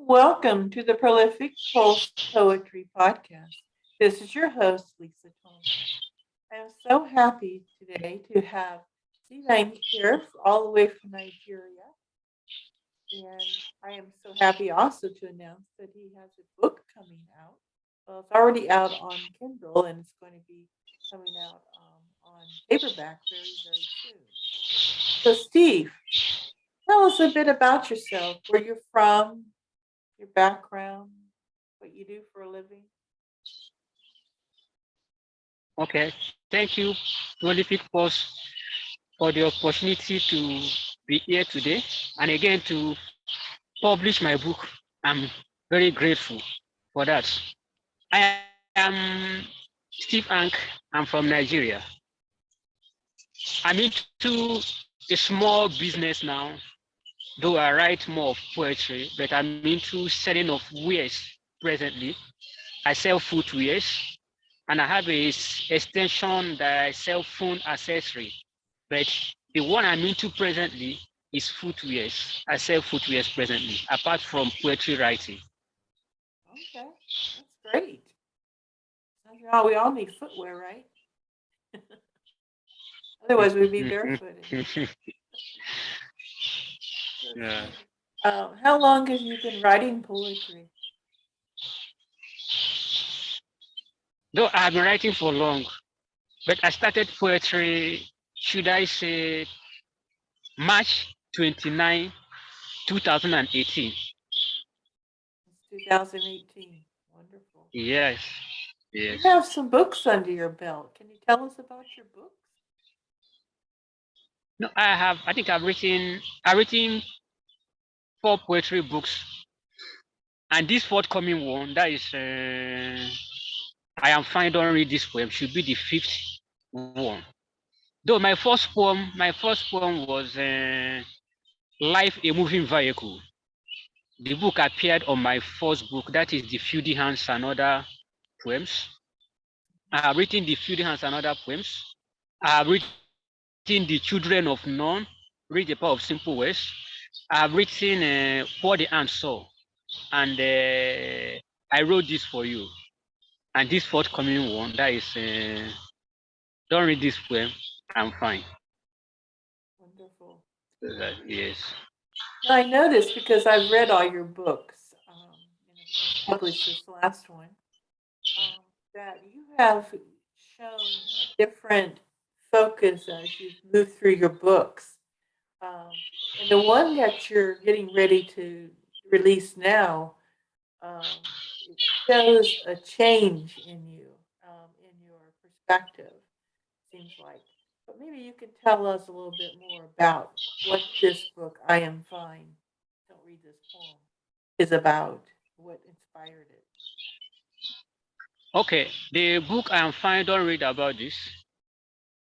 Welcome to the Prolific Pulse Poetry Podcast. This is your host, Lisa Thompson. I am so happy today to have Steve Anc here, all the way from Nigeria. And I am so happy also to announce that he has a book coming out. Well, it's already out on Kindle and it's going to be coming out on paperback very, very soon. So, Steve, tell us a bit about yourself, where you're from, your background, what you do for a living. Okay, thank you, Prolific Post, for the opportunity to be here today and again to publish my book. I'm very grateful for that. I am Steve Anc. I'm from Nigeria. I'm into a small business now, though I write more of poetry, but I'm into selling of wares presently. I sell footwears and I have a extension that I sell phone accessory. But the one I'm into presently is footwears. I sell footwears presently, apart from poetry writing. Okay, that's great. After all, we all need footwear, right? Otherwise, we'd be barefooted. That's Yeah. great. How long have you been writing poetry? Though I've been writing for long, but I started poetry, should I say, March 29, 2018. It's 2018. Wonderful. Yes, You yes. have some books under your belt. Can you tell us about your books? No, I think I've written four poetry books, and this forthcoming one, that is, I am fine, don't read this poem, should be the fifth one. Though my first poem was Life a Moving Vehicle. The book appeared on my first book, that is the Fielding Hands and Other Poems. I have written the Fielding Hands and Other Poems. I have written the Children of None, Read the Power of Simple Words. I have written What the Ant Saw, and I wrote this for you. And this forthcoming one, that is, don't read this poem, I'm fine. Wonderful. Yes. Now, I noticed because I've read all your books, because you published this last one, um, that you have shown a different focus as you've moved through your books. And the one that you're getting ready to release now, it shows a change in you, in your perspective, seems like. But maybe you can tell us a little bit more about what this book, I Am Fine, Don't Read This Poem, is about, what inspired it. Okay, the book I am fine, don't read about this.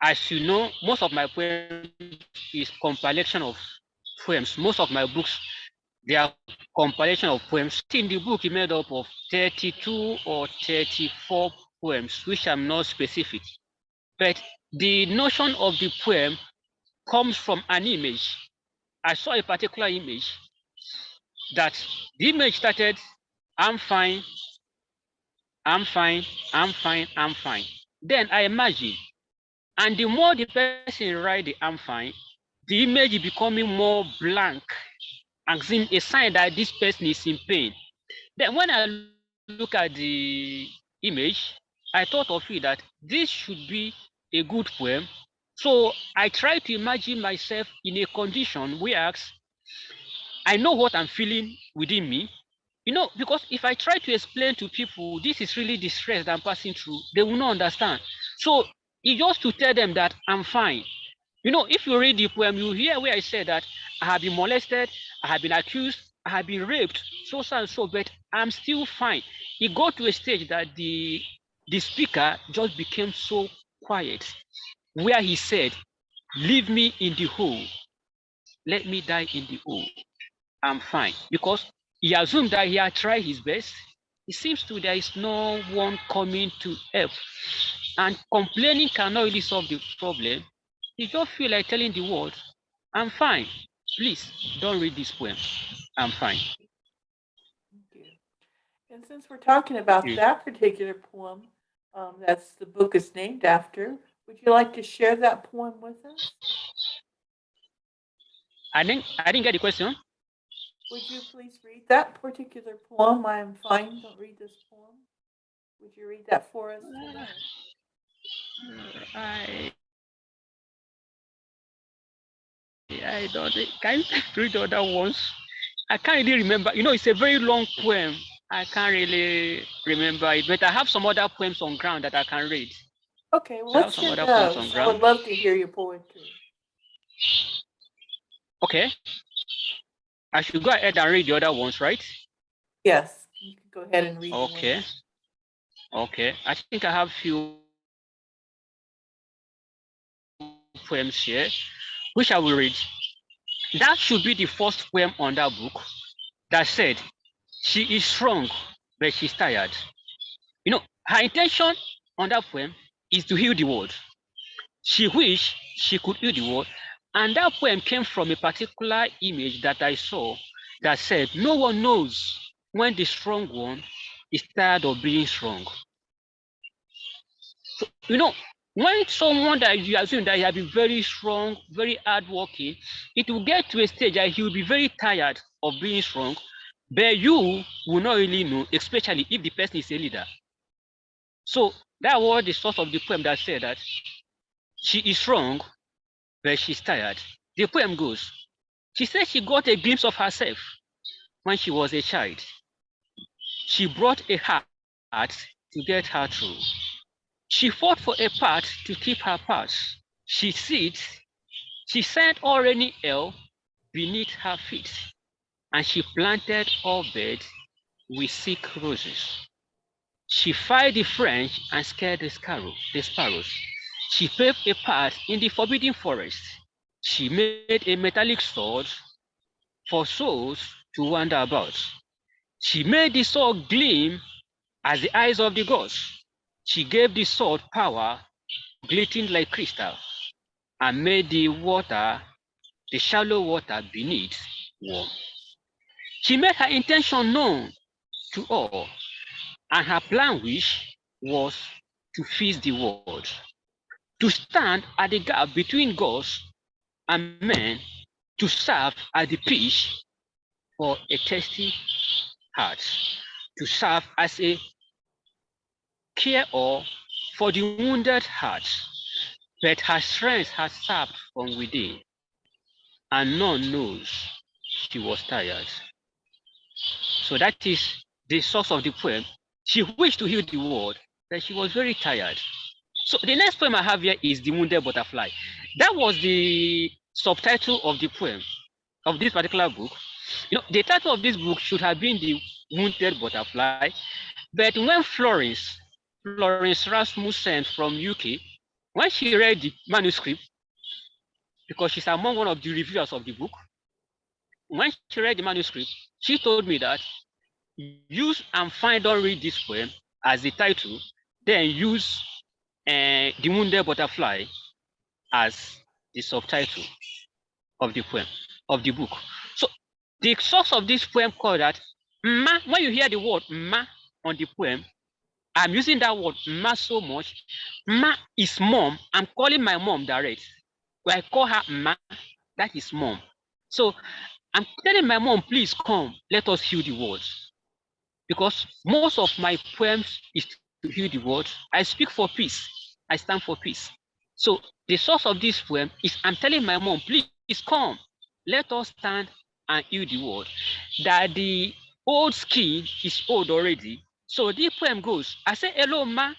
As you know, most of my poems is compilation of poems. Most of my books, they are compilation of poems. In the book, it made up of 32 or 34 poems, which I'm not specific. But the notion of the poem comes from an image. I saw a particular image that the image started, I'm fine, I'm fine, I'm fine, I'm fine. Then I imagine, and the more the person write the I'm fine, the image is becoming more blank, and seem a sign that this person is in pain. Then when I look at the image, I thought of it that this should be a good poem. So I try to imagine myself in a condition where I know what I'm feeling within me. Because if I try to explain to people this is really the stress that I'm passing through, they will not understand. So it's just to tell them that I'm fine. If you read the poem, you hear where I said that I have been molested, I have been accused, I have been raped, so and so, but I'm still fine. It got to a stage that the speaker just became so quiet, where he said, "Leave me in the hole, let me die in the hole. I'm fine." Because he assumed that he had tried his best. It seems to there is no one coming to help. And complaining cannot really solve the problem. You just feel like telling the world, I'm fine. Please don't read this poem. I'm fine. And since we're talking about You- that particular poem, that's the book is named after, would you like to share that poem with us? I didn't get the question. Would you please read that particular poem? I am fine. Don't read this poem. Would you read that for us today? I I don't can you read the other ones? I can't really remember. You know, it's a very long poem. I can't really remember it, but I have some other poems on ground that I can read. Okay, well, So I have let's some hear other poems on those. I would ground. love to hear your poetry. Okay, I should go ahead and read the other ones, right? Yes, you can go ahead and read the ones. Okay, okay. I think I have few poems here, which I will read. That should be the first poem on that book that said, "She is strong, but she's tired." You know, her intention on that poem is to heal the world. She wished she could heal the world. And that poem came from a particular image that I saw that said, no one knows when the strong one is tired of being strong. So, you know, when someone that you assume that he has been very strong, very hardworking, it will get to a stage that he will be very tired of being strong, but you will not really know, especially if the person is a leader. So that was the source of the poem that said that she is strong, but she's tired. The poem goes, she said she got a glimpse of herself when she was a child. She brought a heart to get her through. She fought for a path to keep her path. She sits, she sent all rainy hell beneath her feet, and she planted her bed with sick roses. She fired the French and scared the sparrows. She paved a path in the forbidden forest. She made a metallic sword for souls to wander about. She made the sword gleam as the eyes of the gods. She gave the sword power, glittering like crystal, and made the water, the shallow water beneath, warm. She made her intention known to all, and her plan wish was to feast the world, to stand at the gap between gods and men, to serve as the pitch for a thirsty heart, to serve as a cure for the wounded heart. But her strength had sapped from within, and none knows she was tired. So that is the source of the poem. She wished to heal the world, but she was very tired. So the next poem I have here is The Wounded Butterfly. That was the subtitle of the poem of this particular book. You know, the title of this book should have been The Wounded Butterfly, but when Florence Rasmussen from UK, when she read the manuscript, because she's among one of the reviewers of the book, when she read the manuscript, she told me that use "and find don't read this poem" as the title, then use "The Wounded Butterfly" as the subtitle of the poem, of the book. So the source of this poem called that "ma." When you hear the word "ma" on the poem, I'm using that word "ma" so much. Ma is mom. I'm calling my mom direct. When I call her "ma," that is mom. So I'm telling my mom, please come, let us heal the world. Because most of my poems is to heal the world. I speak for peace. I stand for peace. So the source of this poem is I'm telling my mom, please come, let us stand and heal the world. That the old skin is old already. So the poem goes, I say, hello, ma,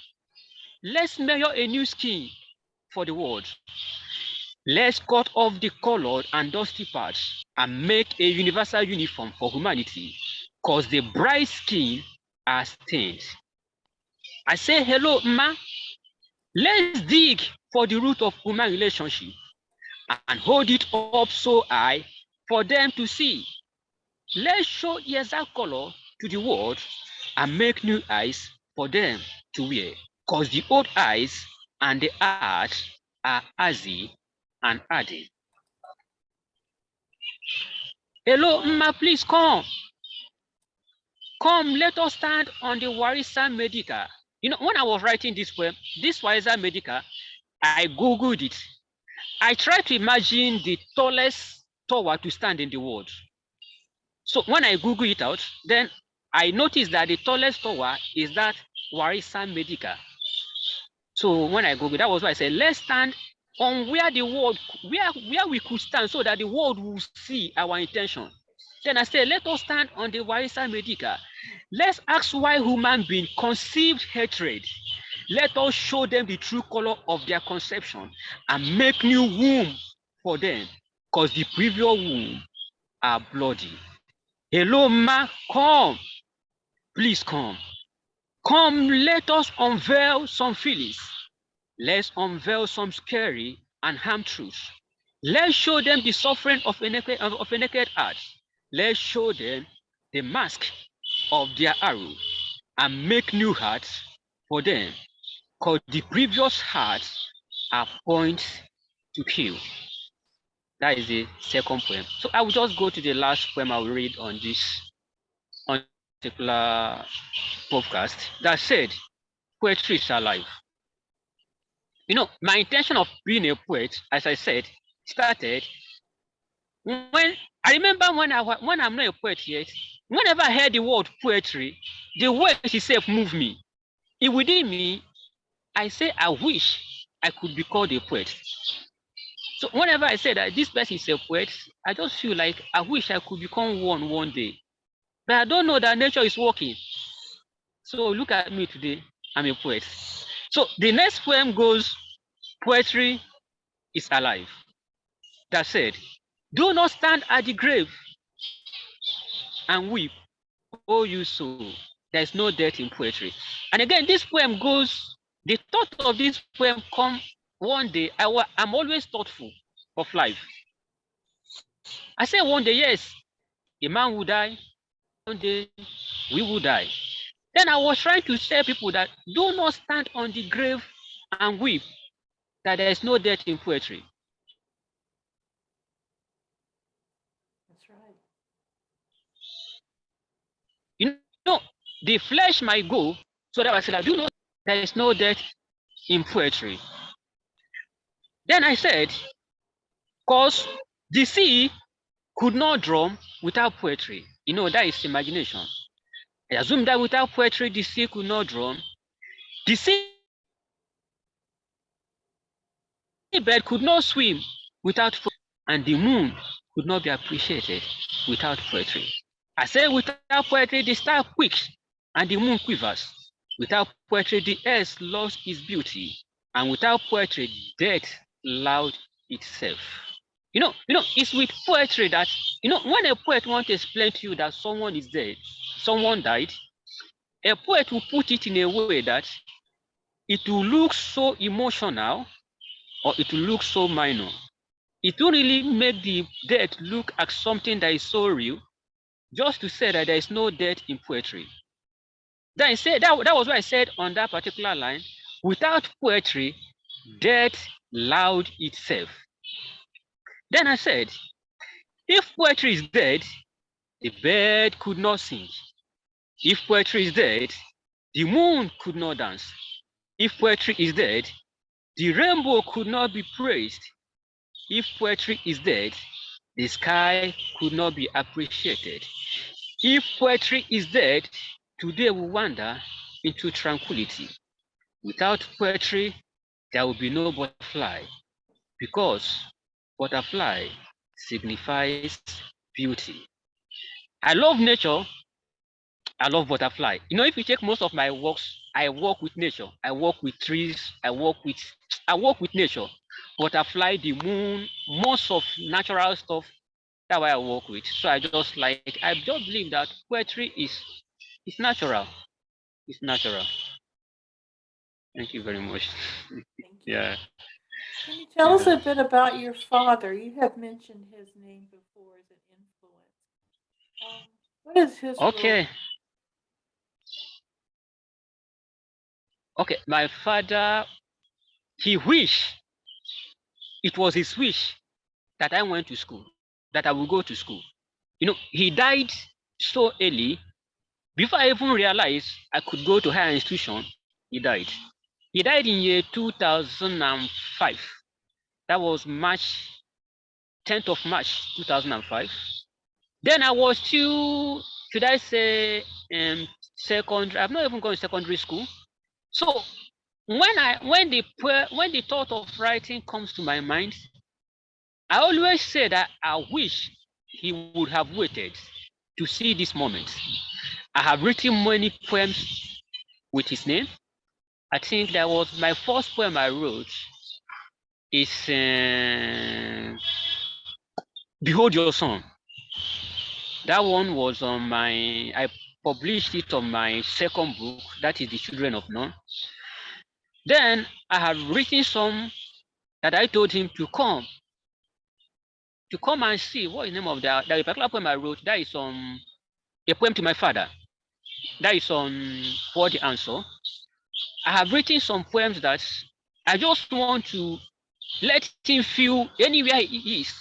let's measure a new skin for the world. Let's cut off the colored and dusty parts and make a universal uniform for humanity, cause the bright skin are stained. I say, hello, ma, let's dig for the root of human relationship and hold it up so high for them to see. Let's show the exact color to the world and make new eyes for them to wear, cause the old eyes and the heart are hazy and hardy. Hello, Wow. ma, please come. Come, let us stand on the Warisa Medica. You know, when I was writing this poem, this Warisa Medica, I Googled it. I tried to imagine the tallest tower to stand in the world. So when I Google it out, then I noticed that the tallest tower is that Warisa Medica. So when I Google, that was why I said, let's stand on where the world, where we could stand so that the world will see our intention. Then I said, let us stand on the Warisa Medica. Let's ask why human being conceived hatred. Let us show them the true color of their conception and make new womb for them, because the previous womb are bloody. Hello, ma, come. Please come. Come, let us unveil some feelings. Let's unveil some scary and harm truths. Let's show them the suffering of a naked heart. Let's show them the mask of their arrow and make new hearts for them, because the previous hearts are points to kill. That is the second poem. So I will just go to the last poem I will read on this particular podcast that said, poetry is alive. You know, my intention of being a poet, as I said, started when I remember when I'm not a poet yet. Whenever I heard the word poetry, the word itself moved me. Within me, I say I wish I could be called a poet. So whenever I say that this person is a poet, I just feel like I wish I could become one day. But I don't know that nature is working. So look at me today, I'm a poet. So the next poem goes, poetry is alive. That said, do not stand at the grave and weep, oh you soul. There is no death in poetry. And again, this poem goes, the thought of this poem come one day. I'm always thoughtful of life. I say one day, yes, a man will die, one day we will die. Then I was trying to tell people that do not stand on the grave and weep, that there is no death in poetry. That's right. You know, the flesh might go, so that I said, I do know there is no death in poetry. Then I said, because the sea could not drum without poetry. You know, that is imagination. I assume that without poetry, the sea could not drum. The seabed could not swim without poetry, and the moon could not be appreciated without poetry. I say without poetry, the star quakes and the moon quivers. Without poetry, the earth lost its beauty. And without poetry, death loud itself. It's with poetry that, when a poet wants to explain to you that someone is dead, someone died, a poet will put it in a way that it will look so emotional or it will look so minor. It will really make the death look like something that is so real, just to say that there is no death in poetry. Then I said that was what I said on that particular line. Without poetry, death loud itself. Then I said, if poetry is dead, the bird could not sing. If poetry is dead, the moon could not dance. If poetry is dead, the rainbow could not be praised. If poetry is dead, the sky could not be appreciated. If poetry is dead, today we wander into tranquility. Without poetry, there will be no butterfly, because butterfly signifies beauty. I love nature. I love butterfly. If you take most of my works, I work with nature. I work with trees. I work with nature. Butterfly, the moon, most of natural stuff. That's why I work with. So I just believe that poetry is natural. It's natural. Thank you very much. Thank you. Yeah. Can you tell us a bit about your father? You have mentioned his name before as an influence. What is his role? Okay. Okay. My father, he wished, it was his wish that I went to school, that I will go to school. He died so early Before I even realized I could go to higher institution, he died. He died in year 2005. That was March 10th of March 2005. Then I was still, should I say, secondary. I've not even gone to secondary school. So when the thought of writing comes to my mind, I always say that I wish he would have waited to see this moment. I have written many poems with his name. I think that was my first poem I wrote is Behold Your Son. That one was on I published it on my second book, that is The Children of None. Then I had written some that I told him to come and see what is the name of that. That particular poem I wrote, that is a poem to my father. That is on For the Answer. I have written some poems that I just want to let him feel anywhere he is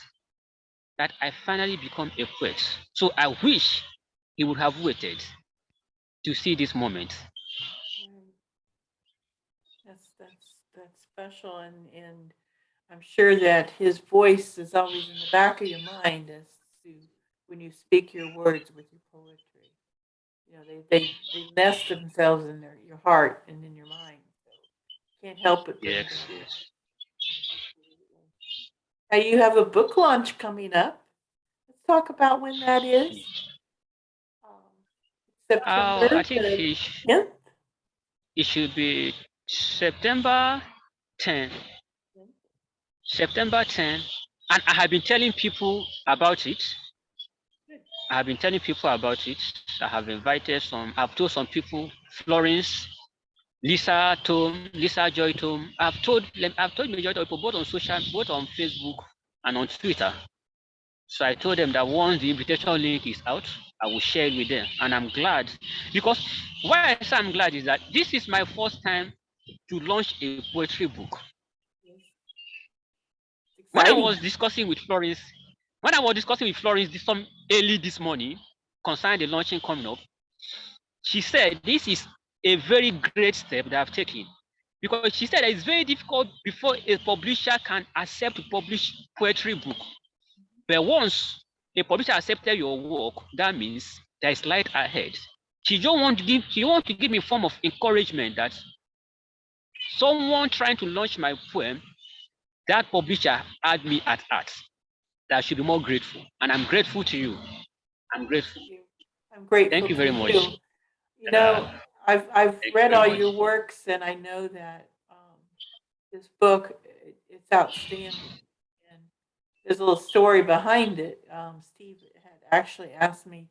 that I finally become a poet. So I wish he would have waited to see this moment. Right. That's special, and I'm sure that his voice is always in the back of your mind as to when you speak your words with your poetry. You know, they nest themselves in your heart and in your mind. So can't help but bring Yes, them out. yes. Absolutely. Now you have a book launch coming up. Let's talk about when that is. Um, I September think the 10th. it should be September 10. September 10. And I have been telling people about it. I have been telling people about it. I have invited some, I've told some people, Florence, Lisa Tom, Lisa Joy Tom. I've told majority of people both on Facebook and on Twitter. So I told them that once the invitation link is out, I will share it with them. And I'm glad because why I say I'm glad is that this is my first time to launch a poetry book. Yes, it's When I was exciting. discussing with Florence, when I was discussing with Florence some early this morning concerning the launching coming up, she said this is a very great step that I've taken because she said that it's very difficult before a publisher can accept to publish poetry book. But once a publisher accepted your work, that means there is light ahead. She want to give me a form of encouragement that someone trying to launch my poem, that publisher had me at heart. That I should be more grateful. And I'm grateful to you. I'm grateful. You. I'm Thank grateful you to very much. you. You know, I've Thank you read very all much. your works, and I know that this book it's outstanding. And there's a little story behind it. Steve had actually asked me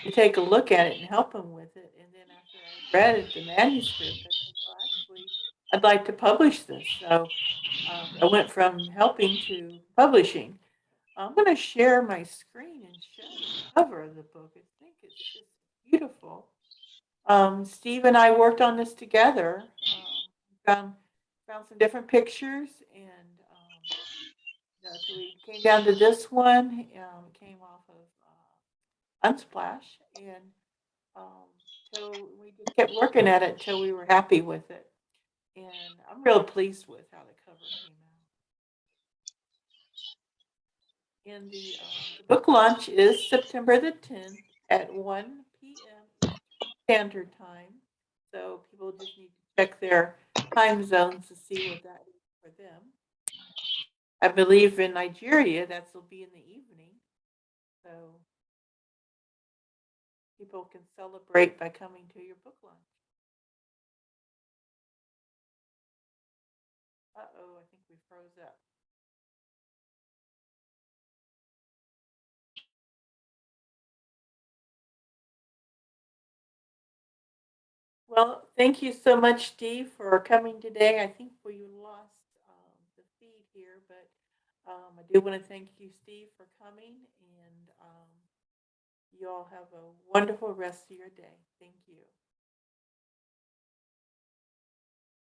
to take a look at it and help him with it. And then after I read it, the manuscript, I said, well, actually, I'd like to publish this. So I went from helping to publishing. I'm going to share my screen and show the cover of the book. I think it's just beautiful. Steve and I worked on this together. Found found some different pictures, and till we came down to this one. It came off of Unsplash, and um, till we just kept working at it until we were happy with it. And I'm real pleased with how the cover came out. And the book launch is September the 10th at 1 p.m. Eastern Standard Time. So people just need to check their time zones to see what that is for them. I believe in Nigeria that will be in the evening. So people can celebrate by coming to your book launch. Uh-oh, I think we froze up. Well, thank you so much, Steve, for coming today. I think we lost the feed here, but I do want to thank you, Steve, for coming, and you all have a wonderful rest of your day. Thank you.